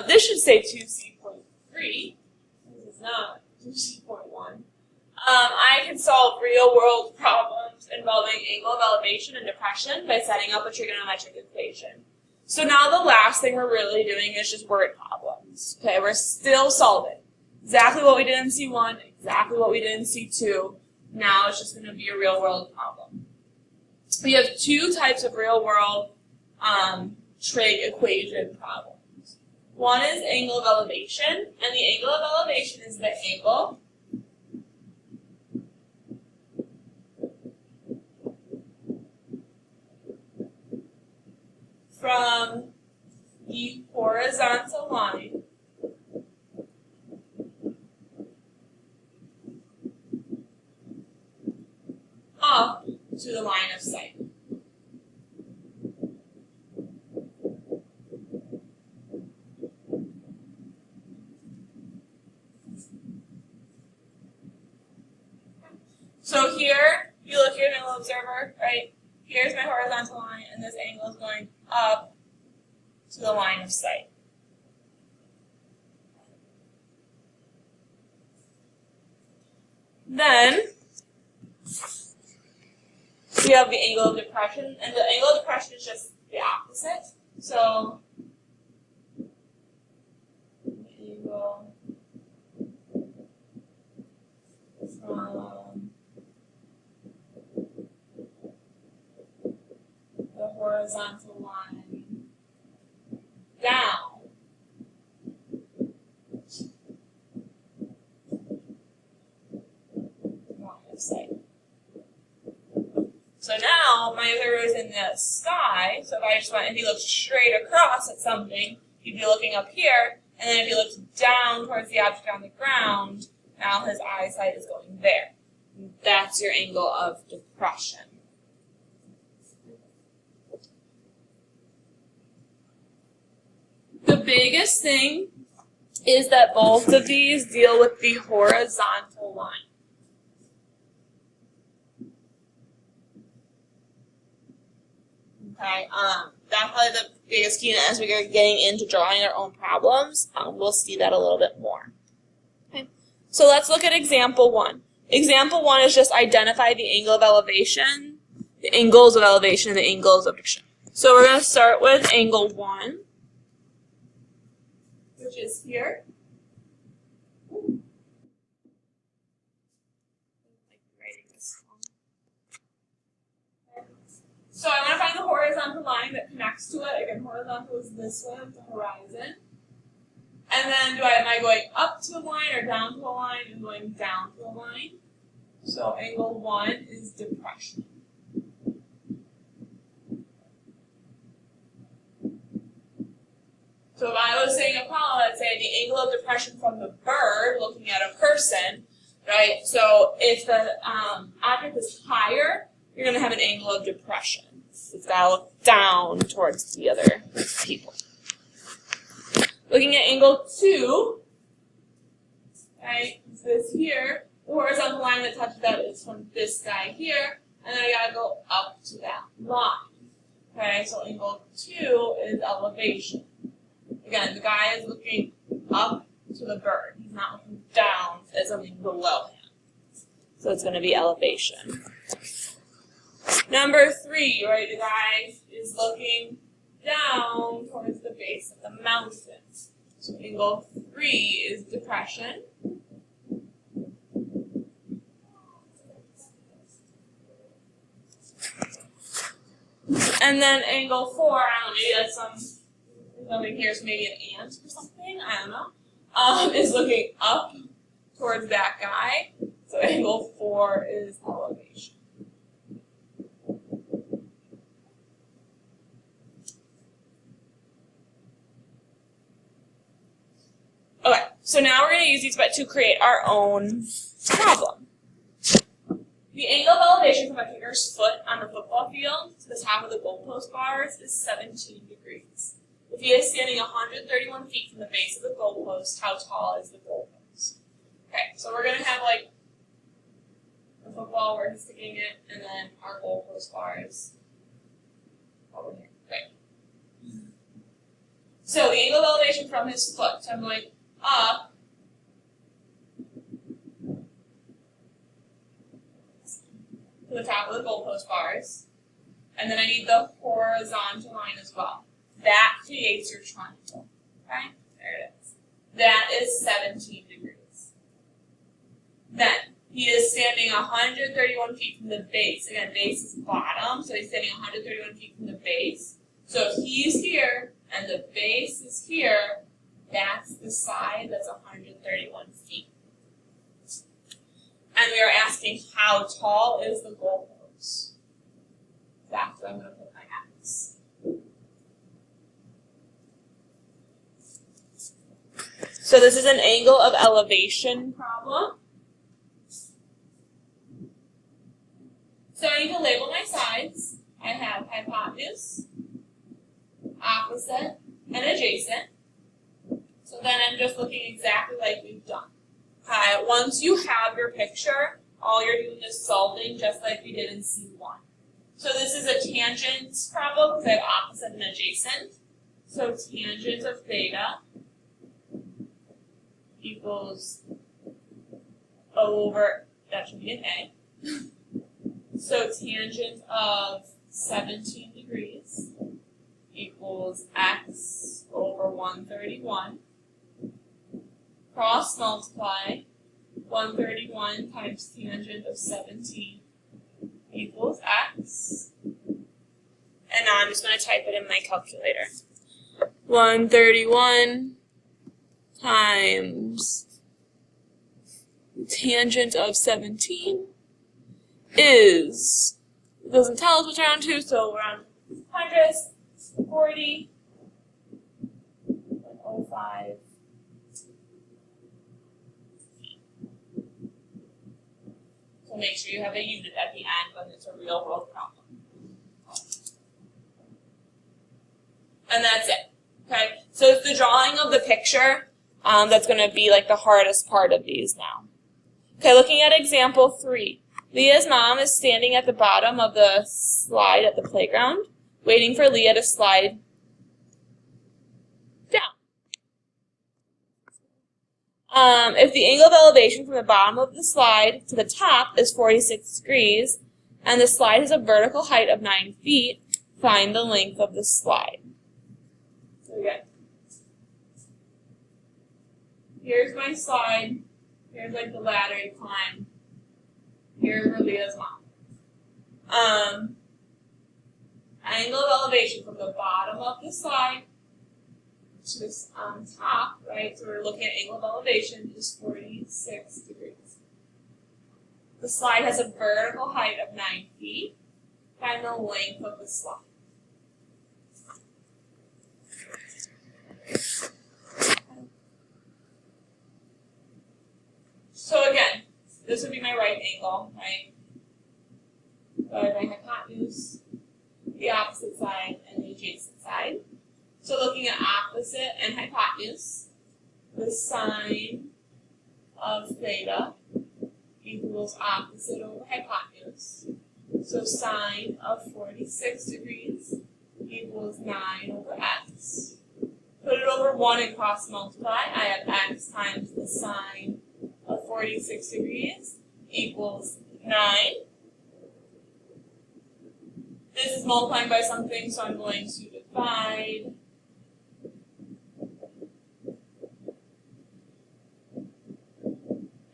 This should say 2C.3. This is not 2C.1. I can solve real-world problems involving angle of elevation and depression by setting up a trigonometric equation. So now the last thing we're really doing is just word problems. Okay, we're still solving exactly what we did in C1, exactly what we did in C2. Now it's just going to be a real-world problem. We have two types of real-world trig equation problems. One is angle of elevation, and the angle of elevation is the angle from the horizontal line up to the line of sight. So here, you look here, middle observer, right? Here's my horizontal line, and this angle is going up to the line of sight. Then, we have the angle of depression, and the angle of depression is just the opposite. So, the angle from the horizontal line down line of sight. So now my observer is in the sky. So if he looks straight across at something, he'd be looking up here, and then if he looks down towards the object on the ground, now his eyesight is going there. That's your angle of depression. The biggest thing is that both of these deal with the horizontal line. Okay, that's probably the biggest key, and as we are getting into drawing our own problems, we'll see that a little bit more. Okay, so let's look at example 1. Example 1 is just identify the angle of elevation, the angles of elevation, and the angles of depression. So we're going to start with angle 1. Which is here. So I want to find the horizontal line that connects to it. Again, horizontal is this way with the horizon. And then am I going up to a line or down to a line? I'm going down to a line. So angle 1 is depression. So if I was saying a problem, I'd say the angle of depression from the bird looking at a person, right? So if the object is higher, you're going to have an angle of depression. It's got to look down towards the other people. Looking at angle 2, right, is this here. The horizontal line that touches that is from this guy here, and then I got to go up to that line. Okay, so angle 2 is elevation. Again, the guy is looking up to the bird. He's not looking down at something below him. So it's going to be elevation. Number 3, right, the guy is looking down towards the base of the mountain. So angle 3 is depression. And then angle 4, I don't know, maybe that's something here is maybe an ant or something, I don't know, is looking up towards that guy. So angle 4 is elevation. Okay, so now we're going to use these to create our own problem. The angle of elevation from my finger's foot on the football field to the top of the goalpost bars is 17 degrees. If he is standing 131 feet from the base of the goalpost, how tall is the goalpost? Okay, so we're going to have like the football where he's sticking it, and then our goalpost bars over here. Right. So the angle of elevation from his foot. So I'm going up to the top of the goalpost bars. And then I need the horizontal line as well. That creates your triangle. Okay? There it is. That is 17 degrees. Then he is standing 131 feet from the base. Again, base is bottom, so he's standing 131 feet from the base. So if he's here and the base is here, that's the side that's 131 feet. And we are asking how tall is the goalpost. That's where I'm going to put my X. So this is an angle of elevation problem. So I need to label my sides. I have hypotenuse, opposite, and adjacent. So then I'm just looking exactly like we've done. Once you have your picture, all you're doing is solving just like we did in C1. So this is a tangent problem because I have opposite and adjacent. So tangent of theta equals over, that should be an A. So tangent of 17 degrees equals x over 131. Cross multiply 131 times tangent of 17 equals x. And now I'm just going to type it in my calculator. 131 times tangent of 17 is, it doesn't tell us what's around 2, so around 140.05. So make sure you have a unit at the end when it's a real world problem. And that's it. Okay, so it's the drawing of the picture that's going to be like the hardest part of these now. Okay, looking at example 3. Leah's mom is standing at the bottom of the slide at the playground, waiting for Leah to slide down. If the angle of elevation from the bottom of the slide to the top is 46 degrees, and the slide has a vertical height of 9 feet, find the length of the slide. Okay. Here's my slide. Here's like the ladder you climb. Here's where Leah's mom. Angle of elevation from the bottom of the slide to this top, right? So we're looking at angle of elevation is 46 degrees. The slide has a vertical height of 9 feet. Find the length of the slide. So again, this would be my right angle, right? So I have my hypotenuse, the opposite side, and the adjacent side. So looking at opposite and hypotenuse, the sine of theta equals opposite over hypotenuse. So sine of 46 degrees equals 9 over x. Put it over 1 and cross multiply. I have x times the sine of 46 degrees equals 9. This is multiplying by something, so I'm going to divide.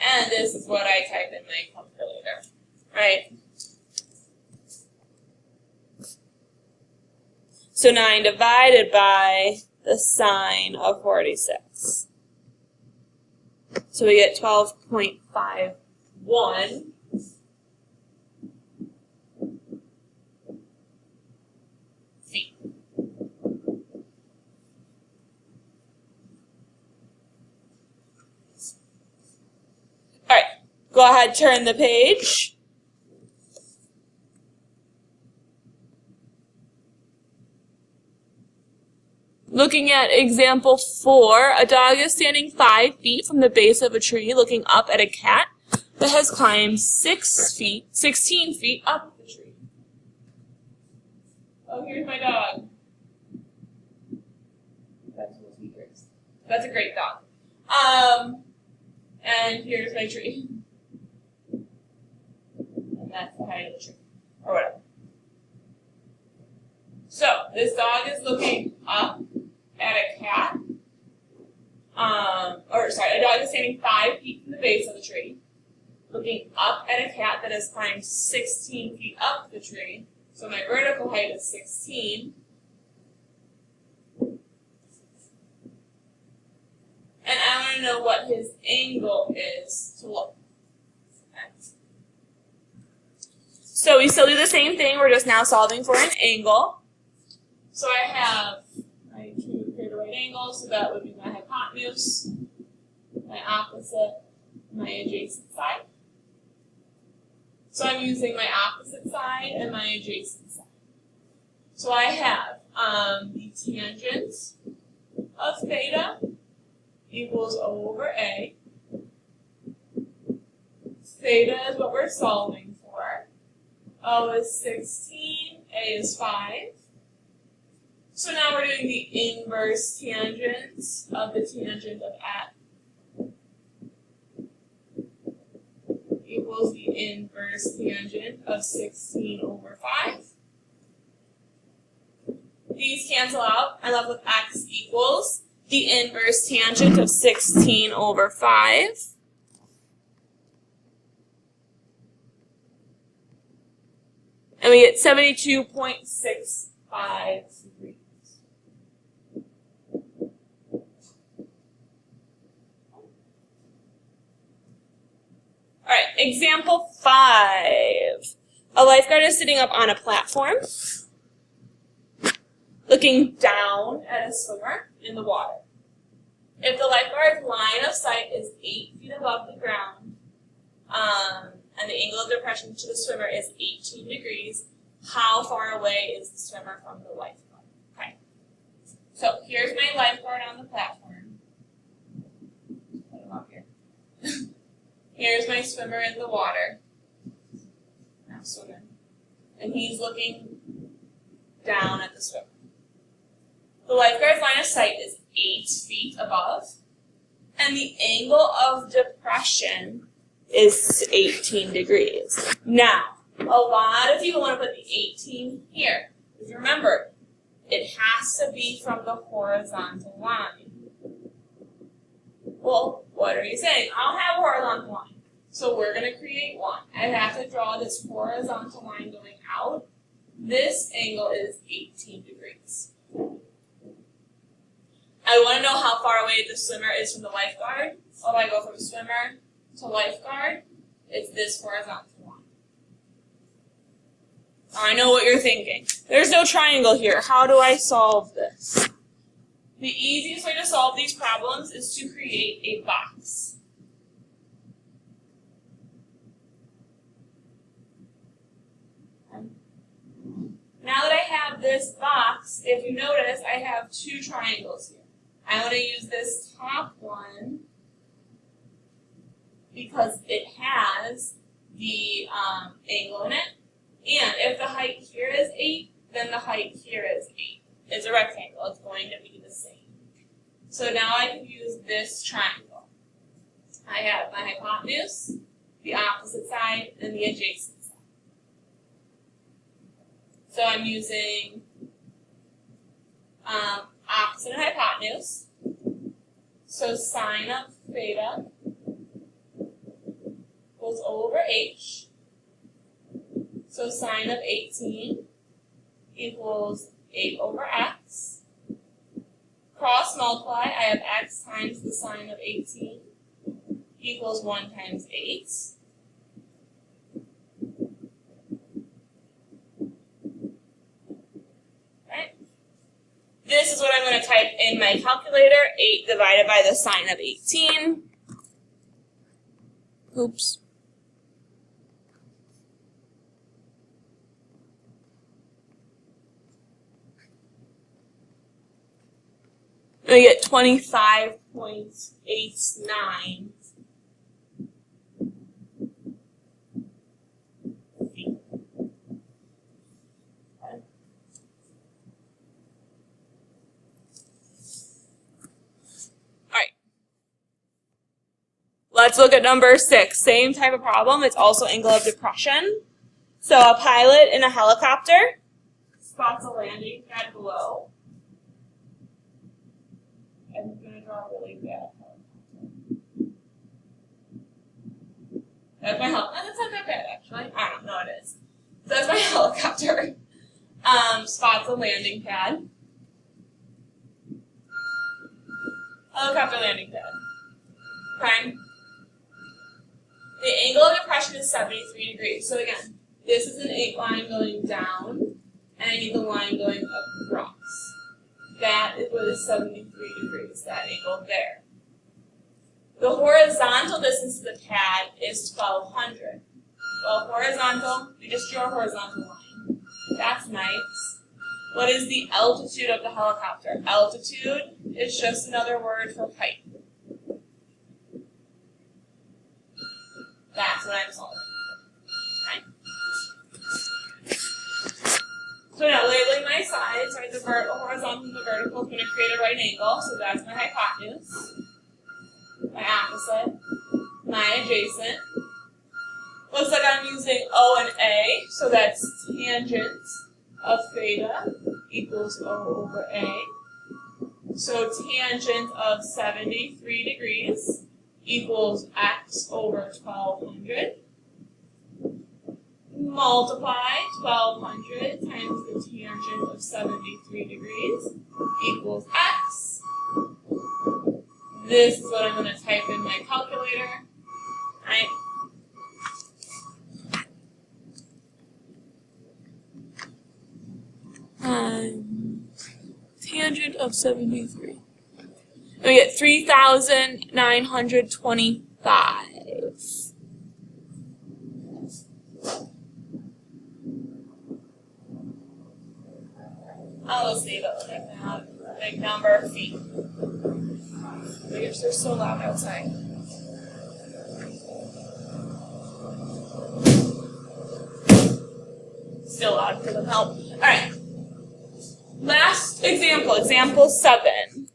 And this is what I type in my calculator, right? So 9 divided by the sine of 46. So we get 12.51 feet. All right, go ahead, turn the page. Looking at example 4, a dog is standing 5 feet from the base of a tree looking up at a cat that has climbed 16 feet up the tree. Oh, here's my dog. Okay. equals meters. That's a great thought. And here's my tree. And that's the height of the tree. Or whatever. So, this dog is looking up at a cat. A dog is standing 5 feet from the base of the tree, looking up at a cat that has climbed 16 feet up the tree. So my vertical height is 16. And I want to know what his angle is to look. Okay. So we still do the same thing, we're just now solving for an angle. So I have my tree would create a right angle, so that would be my hypotenuse, my opposite, my adjacent side. So I'm using my opposite side and my adjacent side. So I have the tangent of theta equals O over A. Theta is what we're solving for. O is 16, A is 5. So now we're doing the inverse tangent of the tangent of F equals the inverse tangent of 16 over 5. These cancel out. I'm left with x equals the inverse tangent of 16 over 5. And we get 72.65 degrees. All right, example 5. A lifeguard is sitting up on a platform, looking down at a swimmer in the water. If the lifeguard's line of sight is 8 feet above the ground, and the angle of depression to the swimmer is 18 degrees, how far away is the swimmer from the lifeguard? Okay. So here's my lifeguard on the platform. Put him up here. Here's my swimmer in the water. Now swimming. And he's looking down at the swimmer. The lifeguard's line of sight is 8 feet above, and the angle of depression is 18 degrees. Now, a lot of people want to put the 18 here. Because remember, it has to be from the horizontal line. Well, what are you saying? I'll have a horizontal line. So we're going to create one. I have to draw this horizontal line going out. This angle is 18 degrees. I want to know how far away the swimmer is from the lifeguard. So if I go from swimmer to lifeguard, it's this horizontal line. I know what you're thinking. There's no triangle here. How do I solve this? The easiest way to solve these problems is to create a box. Now that I have this box, if you notice, I have 2 triangles here. I want to use this top one because it has the angle in it. And if the height here is 8, then the height here is 8. It's a rectangle. It's going to be the same. So now I can use this triangle. I have my hypotenuse, the opposite side, and the adjacent side. So I'm using opposite and hypotenuse. So sine of theta goes over h. So sine of 18 equals 8 over x. Cross multiply, I have x times the sine of 18 equals 1 times 8. Right? This is what I'm going to type in my calculator, 8 divided by the sine of 18. Oops. I get 25.89. Let's look at number 6. Same type of problem. It's also angle of depression. So a pilot in a helicopter spots a landing pad below. I'm going to draw a really bad helicopter. That's my helicopter. That's not that bad, actually. I don't know it is. So that's my helicopter. Spots a landing pad. Helicopter landing pad. Okay. The angle of depression is 73 degrees. So again, this is an 8 line going down, and I need the line going across. That is what is 73 degrees, that angle there. The horizontal distance to the pad is 1200. Well, horizontal, we just drew a horizontal line. That's nice. What is the altitude of the helicopter? Altitude is just another word for height. That's what I'm solving. Okay. So now labeling my sides, right? The horizontal and the vertical is going to create a right angle, so that's my hypotenuse. My opposite. My adjacent. Looks like I'm using O and A, so that's tangent of theta equals O over A. So tangent of 73 degrees equals x over 1200. Multiply 1200 times the tangent of 73 degrees equals x. This is what I'm going to type in my calculator. Right? Tangent of 73. We get 3,925. Let's see, but look at that. Big number of feet. I guess they're so loud outside. Still loud for them help. Alright. Last example, example 7.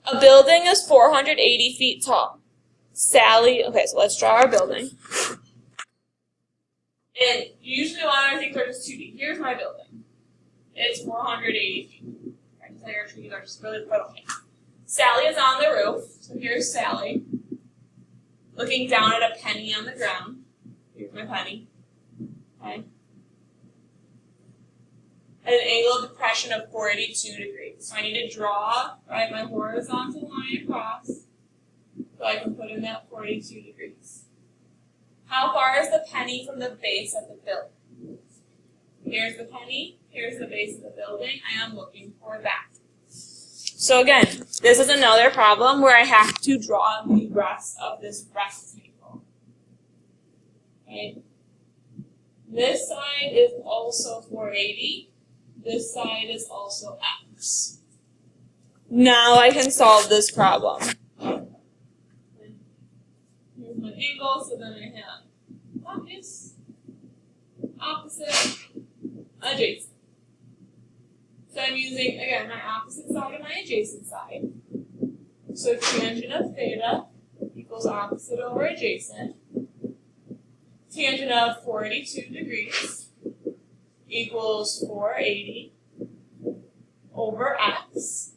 A building is 480 feet tall. Sally, okay, so let's draw our building. And usually a lot of things are just 2D. Here's my building. It's 480 feet. Right, so your trees are just really put away. Sally is on the roof. So here's Sally, looking down at a penny on the ground. Here's my penny. Okay. At an angle of depression of 482 degrees. So I need to draw, right, my horizontal line across so I can put in that 42 degrees. How far is the penny from the base of the building? Here's the penny, here's the base of the building. I am looking for that. So again, this is another problem where I have to draw the rest of this rectangle. Okay. This side is also 480. This side is also x. Now I can solve this problem. Here's my angle, so then I have hypotenuse, opposite, adjacent. So I'm using, again, my opposite side and my adjacent side. So tangent of theta equals opposite over adjacent. Tangent of 482 degrees equals 480 over x.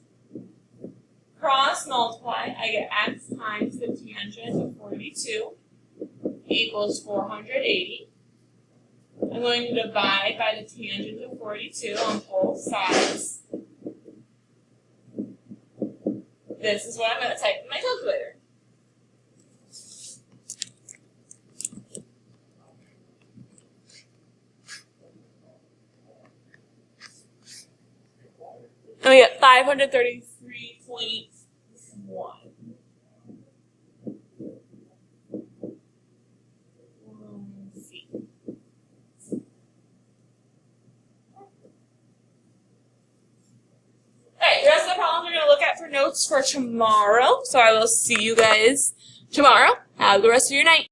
Cross multiply, I get x times the tangent of 42 equals 480. I'm going to divide by the tangent of 42 on both sides. This is what I'm going to type in my calculator. And we get 533.1. Alright, the rest of the problems we're going to look at for notes for tomorrow. So I will see you guys tomorrow. Have a good rest of your night.